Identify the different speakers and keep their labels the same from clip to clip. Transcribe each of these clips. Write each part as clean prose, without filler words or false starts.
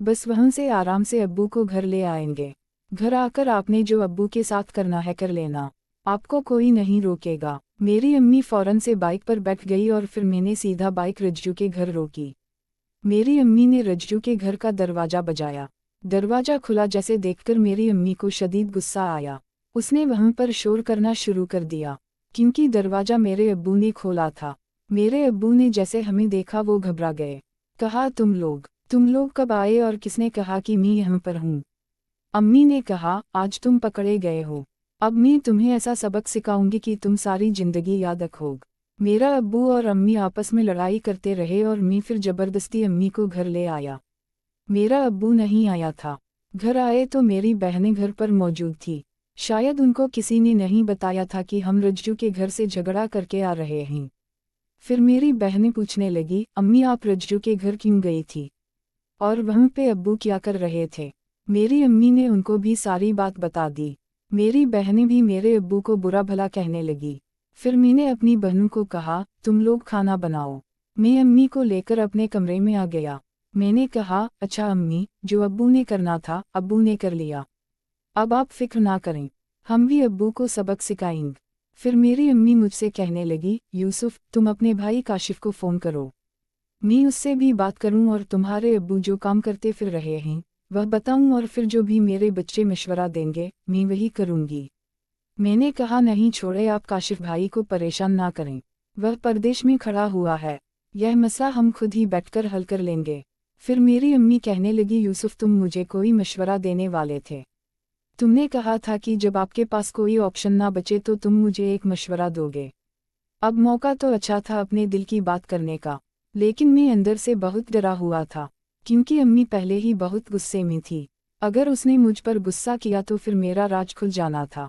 Speaker 1: बस वहाँ से आराम से अब्बू को घर ले आएंगे। घर आकर आपने जो अब्बू के साथ करना है कर लेना, आपको कोई नहीं रोकेगा। मेरी अम्मी फौरन से बाइक पर बैठ गई और फिर मैंने सीधा बाइक रज्जू के घर रोकी। मेरी अम्मी ने रज्जू के घर का दरवाजा बजाया। दरवाजा खुला जैसे देखकर मेरी अम्मी को शदीद गुस्सा आया। उसने वहाँ पर शोर करना शुरू कर दिया, क्योंकि दरवाजा मेरे अब्बू ने खोला था। मेरे अब्बू ने जैसे हमें देखा वो घबरा गए। कहा, तुम लोग कब आए और किसने कहा कि मैं यहाँ पर हूँ? अम्मी ने कहा, आज तुम पकड़े गए हो। अब मैं तुम्हें ऐसा सबक सिखाऊंगी कि तुम सारी जिंदगी याद रखोगे। मेरा अब्बू और अम्मी आपस में लड़ाई करते रहे और मैं फिर जबरदस्ती अम्मी को घर ले आया। मेरा अब्बू नहीं आया था। घर आए तो मेरी बहनें घर पर मौजूद थी। शायद उनको किसी ने नहीं बताया था कि हम रज्जू के घर से झगड़ा करके आ रहे हैं। फिर मेरी बहनें पूछने लगी, अम्मी आप रज्जू के घर क्यों गई थी और वहाँ पे अब्बू क्या कर रहे थे? मेरी अम्मी ने उनको भी सारी बात बता दी। मेरी बहनें भी मेरे अब्बू को बुरा भला कहने लगी। फिर मैंने अपनी बहनों को कहा, तुम लोग खाना बनाओ। मैं अम्मी को लेकर अपने कमरे में आ गया। मैंने कहा, अच्छा अम्मी, जो अब्बू ने करना था अब्बू ने कर लिया, अब आप फिक्र ना करें, हम भी अब्बू को सबक सिखाएंगे। फिर मेरी अम्मी मुझसे कहने लगी, यूसुफ तुम अपने भाई काशिफ को फ़ोन करो, मैं उससे भी बात करूं और तुम्हारे अब्बू जो काम करते फिर रहे हैं वह बताऊं और फिर जो भी मेरे बच्चे मशवरा देंगे मैं वही करूंगी। मैंने कहा, नहीं छोड़े, आप काशिफ भाई को परेशान ना करें, वह परदेश में खड़ा हुआ है, यह मसला हम खुद ही बैठकर हल कर लेंगे। फिर मेरी अम्मी कहने लगी, यूसुफ तुम मुझे कोई मशवरा देने वाले थे, तुमने कहा था कि जब आपके पास कोई ऑप्शन ना बचे तो तुम मुझे एक मशवरा दोगे। अब मौका तो अच्छा था अपने दिल की बात करने का, लेकिन मैं अंदर से बहुत डरा हुआ था, क्योंकि अम्मी पहले ही बहुत गुस्से में थी। अगर उसने मुझ पर गुस्सा किया तो फिर मेरा राज खुल जाना था।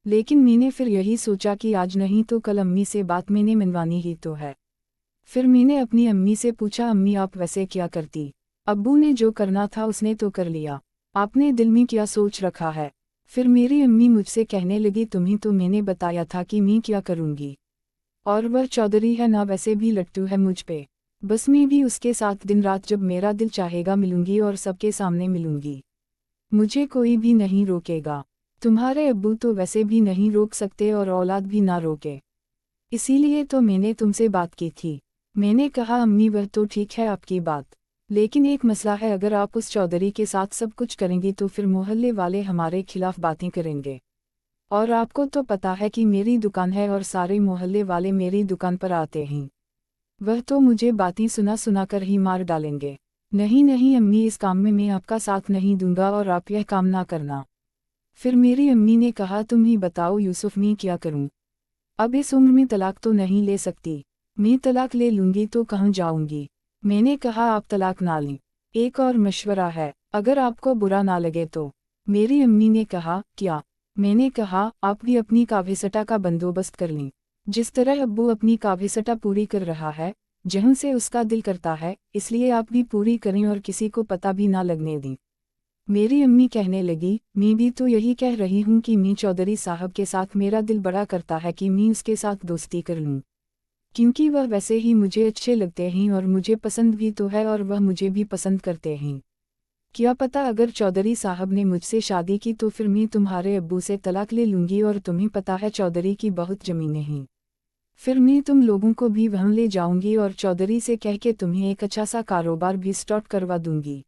Speaker 1: लेकिन मैंने फिर यही सोचा कि आज नहीं तो कल अम्मी से बात मैंने मनवानी ही तो है। फिर मैंने अपनी अम्मी से पूछा, अम्मी आप वैसे क्या करती? अब्बू ने जो करना था उसने तो कर लिया, आपने दिल में क्या सोच रखा है? फिर मेरी अम्मी मुझसे कहने लगी, तुम्हें तो मैंने बताया था कि मैं क्या करूँगी, और वह चौधरी है ना वैसे भी लट्टू है मुझ पे, बस मैं भी उसके साथ दिन रात जब मेरा दिल चाहेगा मिलूंगी और सबके सामने मिलूंगी, मुझे कोई भी नहीं रोकेगा। तुम्हारे अब्बू तो वैसे भी नहीं रोक सकते और औलाद भी ना रोके, इसीलिए तो मैंने तुमसे बात की थी। मैंने कहा, अम्मी वह तो ठीक है आपकी बात, लेकिन एक मसला है, अगर आप उस चौधरी के साथ सब कुछ करेंगी तो फिर मोहल्ले वाले हमारे खिलाफ बातें करेंगे, और आपको तो पता है कि मेरी दुकान है और सारे मोहल्ले वाले मेरी दुकान पर आते हैं, वह तो मुझे बातें सुना सुना कर ही मार डालेंगे। नहीं नहीं अम्मी, इस काम में मैं आपका साथ नहीं दूंगा और आप यह काम ना करना। फिर मेरी अम्मी ने कहा, तुम ही बताओ यूसुफ, मैं क्या करूं? अब इस उम्र में तलाक तो नहीं ले सकती, मैं तलाक ले लूंगी तो कहाँ जाऊंगी? मैंने कहा, आप तलाक ना लें, एक और मशवरा है, अगर आपको बुरा ना लगे तो। मेरी अम्मी ने कहा, क्या? मैंने कहा, आप भी अपनी काव्यसटा का बंदोबस्त कर लें, जिस तरह अब्बू अपनी काव्यसटा पूरी कर रहा है, जहाँ से उसका दिल करता है, इसलिए आप भी पूरी करें और किसी को पता भी ना लगने दें। मेरी अम्मी कहने लगी, मैं भी तो यही कह रही हूँ कि मैं चौधरी साहब के साथ मेरा दिल बड़ा करता है कि मैं उसके साथ दोस्ती कर लूँ, क्योंकि वह वैसे ही मुझे अच्छे लगते हैं और मुझे पसंद भी तो है और वह मुझे भी पसंद करते हैं। क्या पता अगर चौधरी साहब ने मुझसे शादी की तो फिर मैं तुम्हारे अब्बू से तलाक ले लूँगी, और तुम्हें पता है चौधरी की बहुत ज़मीनें हैं, फिर मैं तुम लोगों को भी वहाँ ले जाऊँगी और चौधरी से कह के तुम्हें एक अच्छा सा कारोबार भी स्टार्ट करवा दूँगी।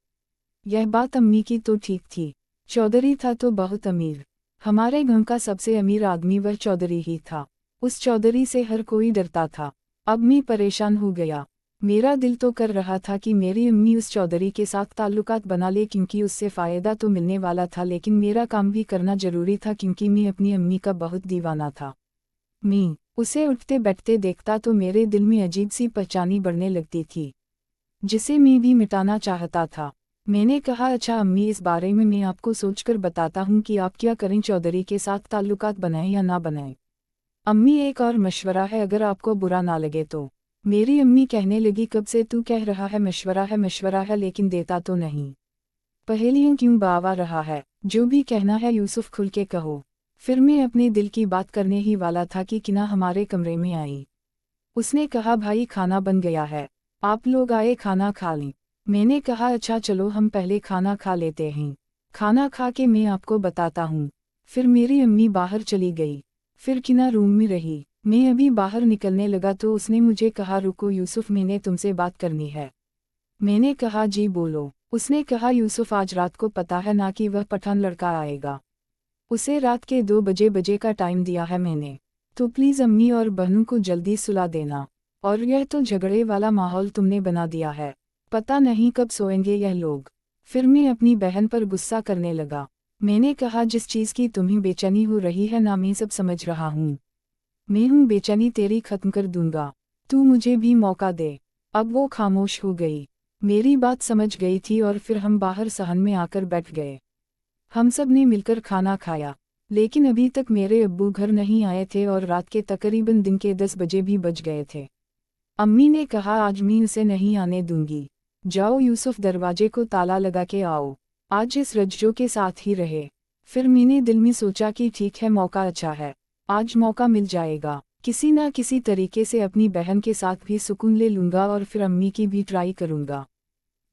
Speaker 1: यह बात अम्मी की तो ठीक थी, चौधरी था तो बहुत अमीर, हमारे गांव का सबसे अमीर आदमी वह चौधरी ही था, उस चौधरी से हर कोई डरता था। अब मैं परेशान हो गया, मेरा दिल तो कर रहा था कि मेरी अम्मी उस चौधरी के साथ ताल्लुकात बना ले, क्योंकि उससे फ़ायदा तो मिलने वाला था, लेकिन मेरा काम भी करना ज़रूरी था क्योंकि मैं अपनी अम्मी का बहुत दीवाना था। मैं उसे उठते बैठते देखता तो मेरे दिल में अजीब सी पहचानी बढ़ने लगती थी, जिसे मैं भी मिटाना चाहता था। मैंने कहा, अच्छा अम्मी, इस बारे में मैं आपको सोचकर बताता हूँ कि आप क्या करें, चौधरी के साथ ताल्लुकात बनाएं या ना बनाएं। अम्मी, एक और मशवरा है, अगर आपको बुरा ना लगे तो। मेरी अम्मी कहने लगी, कब से तू कह रहा है मशवरा है, लेकिन देता तो नहीं, पहेलियाँ क्यों बावा रहा है? जो भी कहना है यूसुफ खुल के कहो। फिर मैं अपने दिल की बात करने ही वाला था कि किना हमारे कमरे में आई। उसने कहा, भाई खाना बन गया है, आप लोग आए खाना खा लें। मैंने कहा अच्छा चलो हम पहले खाना खा लेते हैं, खाना खा के मैं आपको बताता हूँ। फिर मेरी अम्मी बाहर चली गई। फिर किना रूम में रही। मैं अभी बाहर निकलने लगा तो उसने मुझे कहा रुको यूसुफ, मैंने तुमसे बात करनी है। मैंने कहा जी बोलो। उसने कहा यूसुफ आज रात को पता है ना कि वह पठान लड़का आएगा। उसे रात के 2 बजे का टाइम दिया है मैंने, तो प्लीज़ अम्मी और बहनों को जल्दी सुला देना। और यह तो झगड़े वाला माहौल तुमने बना दिया है, पता नहीं कब सोएंगे यह लोग। फिर मैं अपनी बहन पर गुस्सा करने लगा। मैंने कहा जिस चीज़ की तुम्हें बेचैनी हो रही है ना मैं सब समझ रहा हूँ। मैं हूँ बेचैनी तेरी खत्म कर दूंगा, तू मुझे भी मौका दे। अब वो खामोश हो गई। मेरी बात समझ गई थी और फिर हम बाहर सहन में आकर बैठ गए। हम सब ने मिलकर खाना खाया, लेकिन अभी तक मेरे अब्बू घर नहीं आए थे और रात के तकरीबन दिन के 10 बजे भी बज गए थे। अम्मी ने कहा आज मैं उसे नहीं आने दूंगी, जाओ यूसुफ दरवाजे को ताला लगा के आओ, आज इस रज्जो के साथ ही रहे। फिर मैंने दिल में सोचा कि ठीक है मौका अच्छा है, आज मौका मिल जाएगा, किसी ना किसी तरीके से अपनी बहन के साथ भी सुकून ले लूंगा और फिर अम्मी की भी ट्राई करूंगा।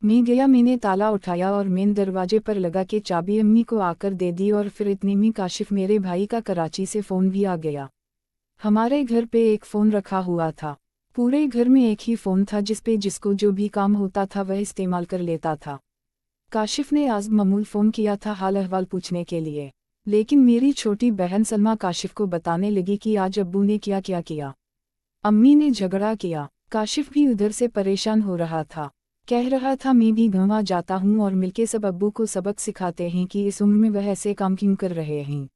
Speaker 1: मैं गया, मैंने ताला उठाया और मेन दरवाजे पर लगा के चाबी अम्मी को आकर दे दी और फिर इतने में काशिफ मेरे भाई का कराची से फ़ोन भी आ गया। हमारे घर पे एक फ़ोन रखा हुआ था, पूरे घर में एक ही फ़ोन था जिस पे जिसको जो भी काम होता था वह इस्तेमाल कर लेता था। काशिफ ने आज मामूल फ़ोन किया था हाल अहवाल पूछने के लिए, लेकिन मेरी छोटी बहन सलमा काशिफ को बताने लगी कि आज अब्बू ने क्या क्या किया। अम्मी ने झगड़ा किया। काशिफ भी उधर से परेशान हो रहा था, कह रहा था मैं भी घुमा जाता हूँ और मिलके सब अब्बू को सबक सिखाते हैं कि इस उम्र में वह ऐसे काम क्यों कर रहे हैं।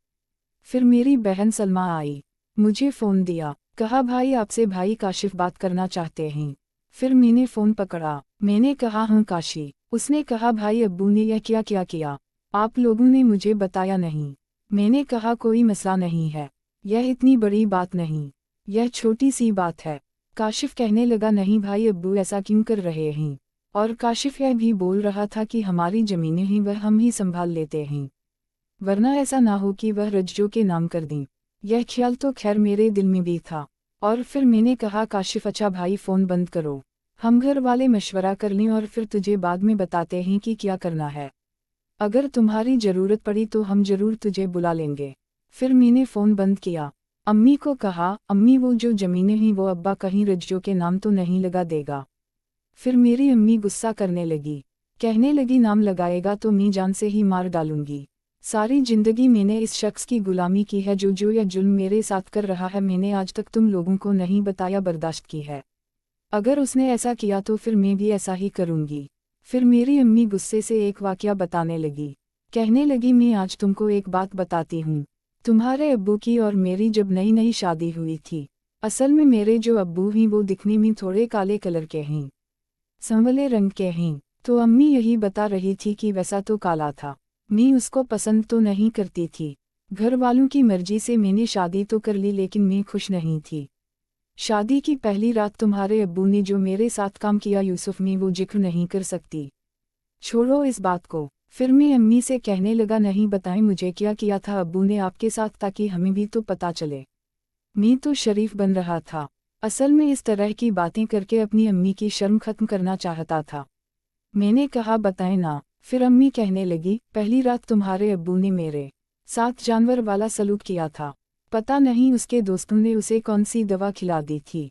Speaker 1: फिर मेरी बहन सलमा आई, मुझे फ़ोन दिया, कहा भाई आपसे भाई काशिफ बात करना चाहते हैं। फिर मैंने फ़ोन पकड़ा, मैंने कहा हाँ काशी। उसने कहा भाई अब्बू ने यह क्या क्या किया, आप लोगों ने मुझे बताया नहीं। मैंने कहा कोई मसला नहीं है, यह इतनी बड़ी बात नहीं, यह छोटी सी बात है। काशिफ कहने लगा नहीं भाई अब्बू ऐसा क्यों कर रहे हैं। और काशिफ यह भी बोल रहा था कि हमारी ज़मीनें ही वह हम ही संभाल लेते हैं, वरना ऐसा ना हो कि वह रज्जो के नाम कर दें। यह ख्याल तो खैर मेरे दिल में भी था। और फिर मैंने कहा काशिफ अच्छा भाई फ़ोन बंद करो, हम घर वाले मशवरा कर लें और फिर तुझे बाद में बताते हैं कि क्या करना है। अगर तुम्हारी ज़रूरत पड़ी तो हम ज़रूर तुझे बुला लेंगे। फिर मैंने फ़ोन बंद किया। अम्मी को कहा अम्मी वो जो ज़मीनें हैं वो अब्बा कहीं रज्जो के नाम तो नहीं लगा देगा। फिर मेरी अम्मी गुस्सा करने लगी, कहने लगी नाम लगाएगा तो मैं जान से ही मार डालूंगी। सारी जिंदगी मैंने इस शख्स की गुलामी की है, जो या जुल्म मेरे साथ कर रहा है मैंने आज तक तुम लोगों को नहीं बताया, बर्दाश्त की है। अगर उसने ऐसा किया तो फिर मैं भी ऐसा ही करूंगी। फिर मेरी अम्मी गुस्से से एक वाकया बताने लगी, कहने लगी मैं आज तुमको एक बात बताती हूँ। तुम्हारे अब्बू की और मेरी जब नई नई शादी हुई थी, असल में मेरे जो अब्बू हैं वो दिखने में थोड़े काले कलर के हैं, संवले रंग के हैं। तो अम्मी यही बता रही थी कि वैसा तो काला था, मैं उसको पसंद तो नहीं करती थी। घर वालों की मर्जी से मैंने शादी तो कर ली लेकिन मैं खुश नहीं थी। शादी की पहली रात तुम्हारे अब्बू ने जो मेरे साथ काम किया यूसुफ, मैं वो जिक्र नहीं कर सकती, छोड़ो इस बात को। फिर मैं अम्मी से कहने लगा नहीं बताएं मुझे क्या किया था अब्बू ने आपके साथ, ताकि हमें भी तो पता चले। मैं तो शरीफ बन रहा था, असल में इस तरह की बातें करके अपनी अम्मी की शर्म खत्म करना चाहता था। मैंने कहा बताएं ना। फिर अम्मी कहने लगी पहली रात तुम्हारे अब्बू ने मेरे साथ जानवर वाला सलूक किया था, पता नहीं उसके दोस्तों ने उसे कौन सी दवा खिला दी थी,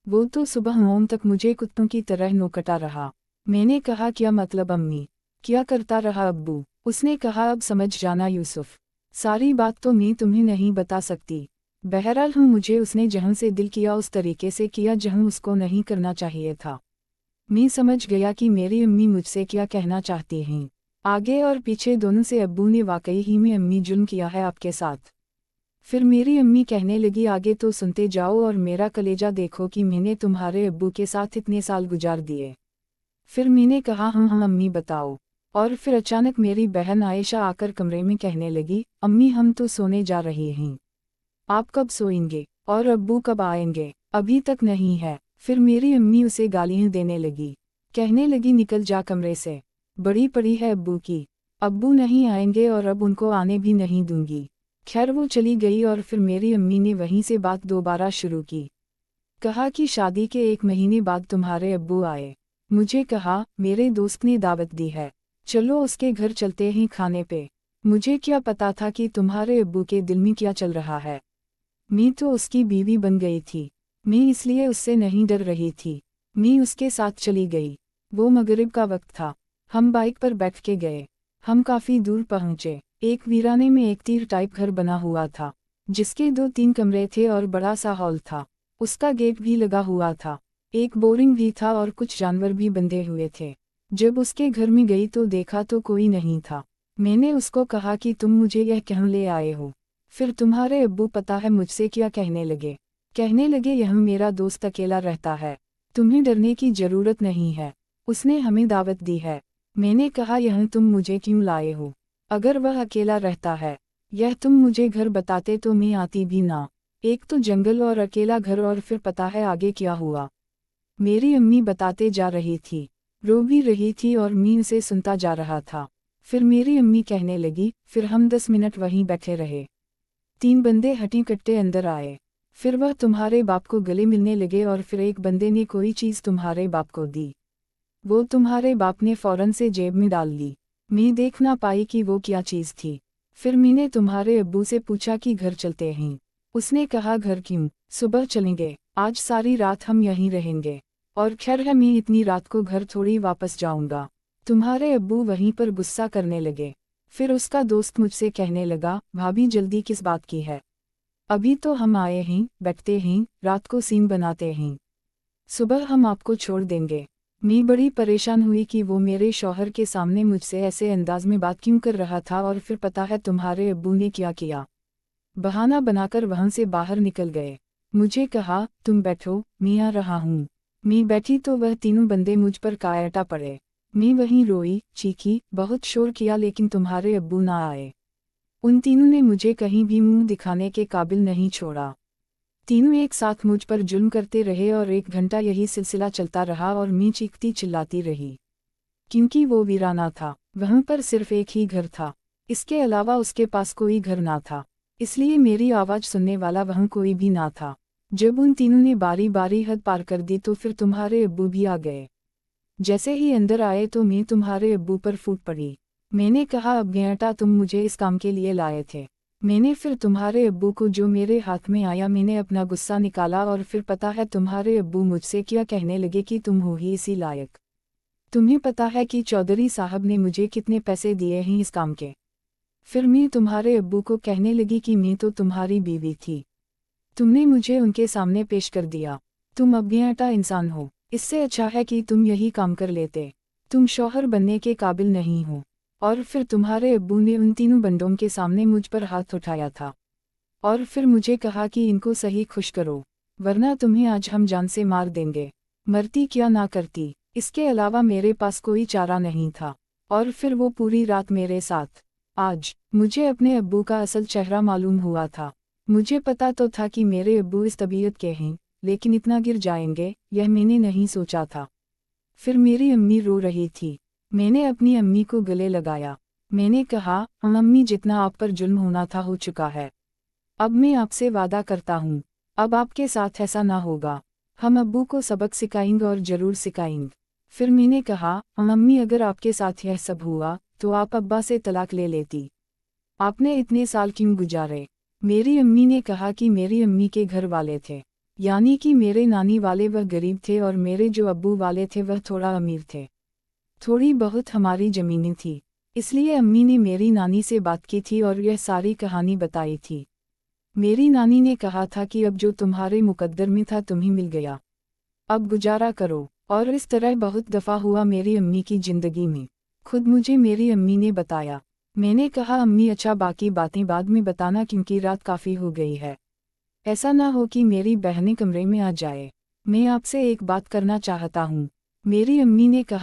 Speaker 1: वो तो सुबह मोम तक मुझे कुत्तों की तरह नोकता रहा। मैंने कहा क्या मतलब अम्मी, क्या करता रहा अब्बू। उसने कहा अब समझ जाना यूसुफ, सारी बात तो मैं तुम्हें नहीं बता सकती। बहरहाल मुझे उसने जहाँ से दिल किया उस तरीके से किया जहाँ उसको नहीं करना चाहिए था। मैं समझ गया कि मेरी अम्मी मुझसे क्या कहना चाहती हैं। आगे और पीछे दोनों से अब्बू ने वाकई ही में अम्मी जुल्म किया है आपके साथ। फिर मेरी अम्मी कहने लगी आगे तो सुनते जाओ और मेरा कलेजा देखो कि मैंने तुम्हारे अब्बू के साथ इतने साल गुजार दिए। फिर मैंने कहा हाँ अम्मी बताओ। और फिर अचानक मेरी बहन आयशा आकर कमरे में कहने लगी अम्मी हम तो सोने जा रहे हैं, आप कब सोएंगे और अब्बू कब आएंगे, अभी तक नहीं है। फिर मेरी अम्मी उसे गालियां देने लगी, कहने लगी निकल जा कमरे से, बड़ी पड़ी है अब्बू की, अब्बू नहीं आएंगे और अब उनको आने भी नहीं दूंगी। खैर वो चली गई और फिर मेरी अम्मी ने वहीं से बात दोबारा शुरू की, कहा कि शादी के 1 महीने बाद तुम्हारे अब्बू आए, मुझे कहा, मेरे दोस्त ने दावत दी है, चलो उसके घर चलते हैं खाने पे। मुझे क्या पता था कि तुम्हारे अब्बू के दिल में क्या चल रहा है। मैं तो उसकी बीवी बन गई थी, मैं इसलिए उससे नहीं डर रही थी। मैं उसके साथ चली गई। वो मगरिब का वक्त था। हम बाइक पर बैठ के गए। हम काफ़ी दूर पहुँचे। एक वीराने में एक तीर टाइप घर बना हुआ था, जिसके 2-3 कमरे थे और बड़ा सा हॉल था। उसका गेट भी लगा हुआ था। एक बोरिंग भी था और कुछ जानवर भी बंधे हुए थे। जब उसके घर में गई तो देखा तो कोई नहीं था। मैंने उसको कहा कि तुम मुझे यह क्यों ले आए हो। फिर तुम्हारे अब्बू पता है मुझसे क्या कहने लगे यह मेरा दोस्त अकेला रहता है, तुम्हें डरने की जरूरत नहीं है, उसने हमें दावत दी है। मैंने कहा, यह तुम मुझे क्यों लाए हो? अगर वह अकेला रहता है, यह तुम मुझे घर बताते तो मैं आती भी ना। एक तो जंगल और अकेला घर, और फिर पता है आगे क्या हुआ। मेरी अम्मी बताते जा रही थी, रो भी रही थी और मैं उसे सुनता जा रहा था। फिर मेरी अम्मी कहने लगी, फिर हम 10 मिनट वहीं बैठे रहे। 3 बंदे हटी कट्टे अंदर आए। फिर वह तुम्हारे बाप को गले मिलने लगे और फिर एक बंदे ने कोई चीज़ तुम्हारे बाप को दी। वो तुम्हारे बाप ने फौरन से जेब में डाल ली। मैं देख ना पाई कि वो क्या चीज़ थी। फिर मैंने तुम्हारे अब्बू से पूछा कि घर चलते हैं। उसने कहा, घर क्यों, सुबह चलेंगे, आज सारी रात हम यहीं रहेंगे। और खैर है, मैं इतनी रात को घर थोड़ी वापस जाऊंगा। तुम्हारे अब्बू वहीं पर गुस्सा करने लगे। फिर उसका दोस्त मुझसे कहने लगा, भाभी जल्दी किस बात की है? अभी तो हम आए हैं, बैठते हैं, रात को सीन बनाते हैं, सुबह हम आपको छोड़ देंगे। मैं बड़ी परेशान हुई कि वो मेरे शौहर के सामने मुझसे ऐसे अंदाज में बात क्यों कर रहा था। और फिर पता है तुम्हारे अब्बू ने क्या किया? बहाना बनाकर वहां से बाहर निकल गए। मुझे कहा, तुम बैठो, मैं आ रहा हूँ। मैं बैठी तो वह तीनों बंदे मुझ पर कायटा पड़े। मैं वहीं रोई, चीखी, बहुत शोर किया, लेकिन तुम्हारे अब्बू ना आए। उन तीनों ने मुझे कहीं भी मुंह दिखाने के काबिल नहीं छोड़ा। तीनों एक साथ मुझ पर जुल्म करते रहे और 1 घंटा यही सिलसिला चलता रहा और मैं चीखती चिल्लाती रही। क्योंकि वो वीराना था, वहाँ पर सिर्फ एक ही घर था, इसके अलावा उसके पास कोई घर ना था, इसलिए मेरी आवाज़ सुनने वाला वहाँ कोई भी ना था। जब उन तीनों ने बारी बारी हद पार कर दी तो फिर तुम्हारे अब्बू भी आ गए। जैसे ही अंदर आए तो मैं तुम्हारे अब्बू पर फूट पड़ी। मैंने कहा, अब बेटा तुम मुझे इस काम के लिए लाए थे। मैंने फिर तुम्हारे अब्बू को जो मेरे हाथ में आया, मैंने अपना गुस्सा निकाला और फिर पता है तुम्हारे अब्बू मुझसे क्या कहने लगे कि तुम हो ही इसी लायक। तुम्हें पता है कि चौधरी साहब ने मुझे कितने पैसे दिए हैं इस काम के? फिर मैं तुम्हारे अब्बू को कहने लगी कि मैं तो तुम्हारी बीवी थी, तुमने मुझे उनके सामने पेश कर दिया। तुम अब बेटा इंसान हो, इससे अच्छा है कि तुम यही काम कर लेते। तुम शौहर बनने के काबिल नहीं हो। और फिर तुम्हारे अब्बू ने उन तीनों बंदों के सामने मुझ पर हाथ उठाया था और फिर मुझे कहा कि इनको सही खुश करो, वरना तुम्हें आज हम जान से मार देंगे। मरती क्या ना करती, इसके अलावा मेरे पास कोई चारा नहीं था। और फिर वो पूरी रात मेरे साथ। आज मुझे अपने अब्बू का असल चेहरा मालूम हुआ था। मुझे पता तो था कि मेरे अब्बू इस तबीयत के हैं, लेकिन इतना गिर जाएंगे यह मैंने नहीं सोचा था। फिर मेरी अम्मी रो रही थी। मैंने अपनी अम्मी को गले लगाया। मैंने कहा, अम्मी जितना आप पर जुल्म होना था हो चुका है। अब मैं आपसे वादा करता हूँ, अब आपके साथ ऐसा ना होगा। हम अब्बू को सबक सिखाएंगे और ज़रूर सिखाएंगे। फिर मैंने कहा, अम्मी अगर आपके साथ यह सब हुआ तो आप अब्बा से तलाक ले लेती। आपने इतने साल क्यों गुजारे? मेरी अम्मी ने कहा कि मेरी अम्मी के घर वाले थे, यानी कि मेरे नानी वाले वह गरीब थे और मेरे जो अब्बू वाले थे वह थोड़ा अमीर थे। थोड़ी बहुत हमारी ज़मीनें थी, इसलिए अम्मी ने मेरी नानी से बात की थी और यह सारी कहानी बताई थी। मेरी नानी ने कहा था कि अब जो तुम्हारे मुकद्दर में था तुम्हें मिल गया, अब गुजारा करो। और इस तरह बहुत दफ़ा हुआ मेरी अम्मी की ज़िंदगी में। खुद मुझे मेरी अम्मी ने बताया। मैंने कहा, अम्मी अच्छा बाकी बातें बाद में बताना क्योंकि रात काफ़ी हो गई है। ऐसा ना हो कि मेरी बहनें कमरे में आ जाए। मैं आपसे एक बात करना चाहता हूँ। मेरी अम्मी ने कहा,